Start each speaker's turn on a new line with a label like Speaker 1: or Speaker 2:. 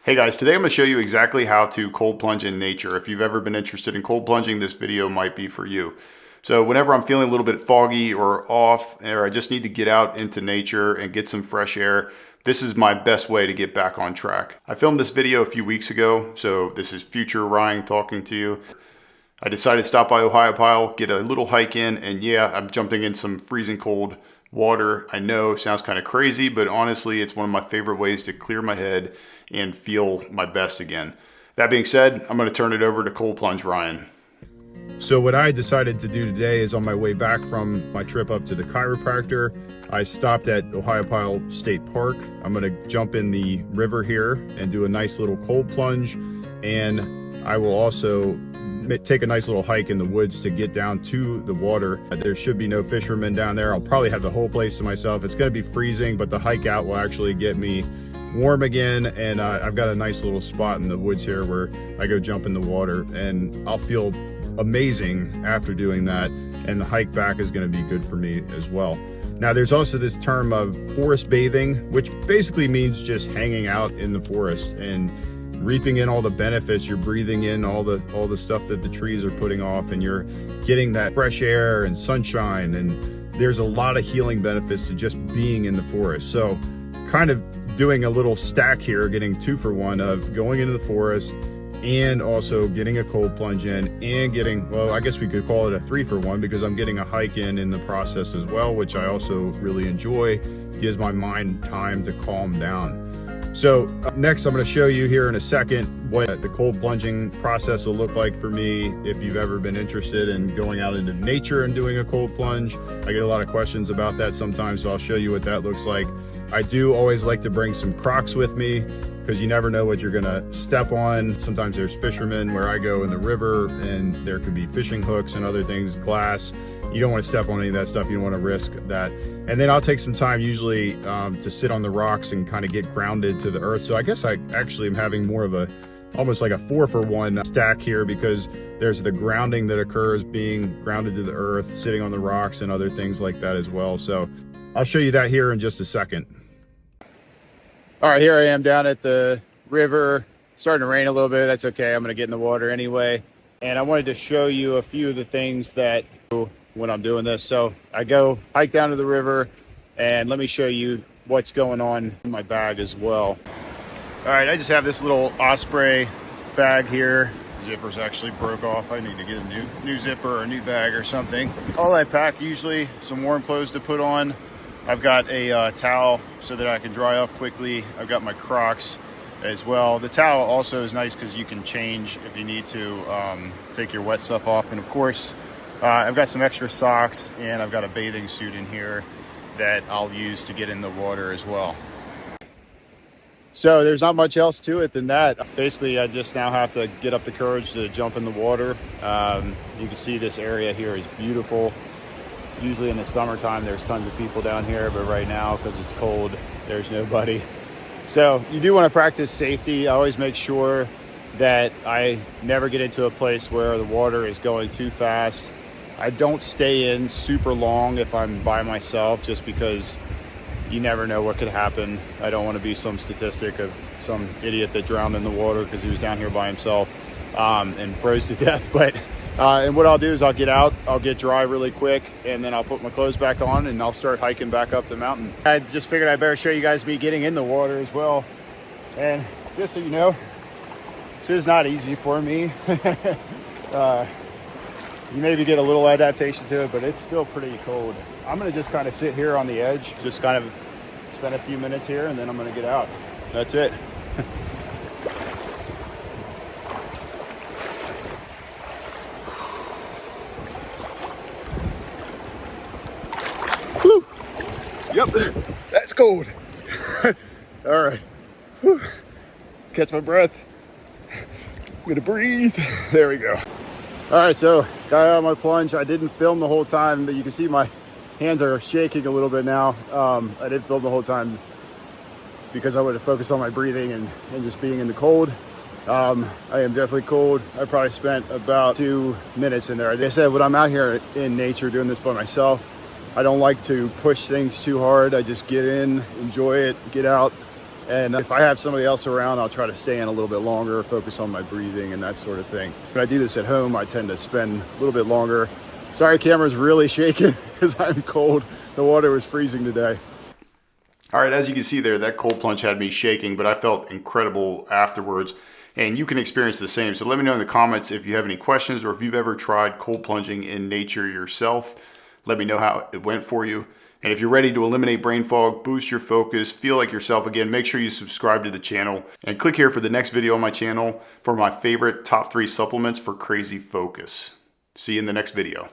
Speaker 1: Hey guys, today I'm going to show you exactly how to cold plunge in nature. If you've ever been interested in cold plunging, this video might be for you. So whenever I'm feeling a little bit foggy or off, or I just need to get out into nature and get some fresh air, this is my best way to get back on track. I filmed this video a few weeks ago, so this is future Ryan talking to you. I decided to stop by Ohiopyle, get a little hike in, and yeah, I'm jumping in some freezing cold water. I know, sounds kind of crazy, but honestly, it's one of my favorite ways to clear my head and feel my best again. That being said, I'm gonna turn it over to Cold Plunge Ryan. So what I decided to do today is on my way back from my trip up to the chiropractor, I stopped at Ohiopyle State Park. I'm gonna jump in the river here and do a nice little cold plunge, and I will also take a nice little hike in the woods to get down to the water. There should be no fishermen down there. I'll probably have the whole place to myself. It's gonna be freezing, but the hike out will actually get me warm again, and I've got a nice little spot in the woods here where I go jump in the water, and I'll feel amazing after doing that, and the hike back is going to be good for me as well. Now there's also this term of forest bathing, which basically means just hanging out in the forest and reaping in all the benefits. You're breathing in all the stuff that the trees are putting off, and you're getting that fresh air and sunshine, and there's a lot of healing benefits to just being in the forest. So kind of doing a little stack here, getting 2 for 1 of going into the forest and also getting a cold plunge in and getting, well, I guess we could call it a 3 for 1 because I'm getting a hike in the process as well, which I also really enjoy. Gives my mind time to calm down. So next I'm going to show you here in a second what the cold plunging process will look like for me. If you've ever been interested in going out into nature and doing a cold plunge, I get a lot of questions about that sometimes, so I'll show you what that looks like. I do always like to bring some Crocs with me because you never know what you're gonna step on. Sometimes there's fishermen where I go in the river, and there could be fishing hooks and other things, glass. You don't want to step on any of that stuff. You don't want to risk that. And then I'll take some time usually to sit on the rocks and kind of get grounded to the earth. So I guess I actually am having more of a, almost like a 4 for 1 stack here, because there's the grounding that occurs being grounded to the earth, sitting on the rocks and other things like that as well. So I'll show you that here in just a second. All right, here I am down at the river. It's starting to rain a little bit. That's okay. I'm going to get in the water anyway. And I wanted to show you a few of the things that when I'm doing this. So I go hike down to the river, and let me show you what's going on in my bag as well. All right, I just have this little Osprey bag here. Zipper's actually broke off. I need to get a new zipper or a new bag or something. All I pack usually some warm clothes to put on. I've got a towel so that I can dry off quickly. I've got my Crocs as well. The towel also is nice because you can change if you need to take your wet stuff off. And of course, I've got some extra socks, and I've got a bathing suit in here that I'll use to get in the water as well. So there's not much else to it than that. Basically, I just now have to get up the courage to jump in the water. You can see this area here is beautiful. Usually in the summertime, there's tons of people down here, but right now, because it's cold, there's nobody. So you do want to practice safety. I always make sure that I never get into a place where the water is going too fast. I don't stay in super long if I'm by myself, just because you never know what could happen. I don't want to be some statistic of some idiot that drowned in the water because he was down here by himself and froze to death. But and what I'll do is I'll get out, I'll get dry really quick, and then I'll put my clothes back on, and I'll start hiking back up the mountain. I just figured I better show you guys me getting in the water as well. And just so you know, this is not easy for me. You maybe get a little adaptation to it, but it's still pretty cold. I'm gonna just kind of sit here on the edge, just kind of spend a few minutes here, and then I'm gonna get out. That's it. Whew. Yep, that's cold. All right, whew. Catch my breath. I'm gonna breathe. There we go. All right, so got out of my plunge. I didn't film the whole time, but you can see my hands are shaking a little bit now. I didn't film the whole time because I wanted to focus on my breathing and just being in the cold. I am definitely cold. I probably spent about 2 minutes in there. Like I said, when I'm out here in nature doing this by myself, I don't like to push things too hard. I just get in, enjoy it, get out,
Speaker 2: And if I have somebody else around, I'll try to stay in a little bit longer, focus on my breathing and that sort of thing. When I do this at home, I tend to spend a little bit longer. Sorry, camera's really shaking because I'm cold. The water was freezing today.
Speaker 1: All right, as you can see there, that cold plunge had me shaking, but I felt incredible afterwards. And you can experience the same. So let me know in the comments if you have any questions or if you've ever tried cold plunging in nature yourself. Let me know how it went for you. And if you're ready to eliminate brain fog, boost your focus, feel like yourself again, make sure you subscribe to the channel and click here for the next video on my channel for my favorite top 3 supplements for crazy focus. See you in the next video.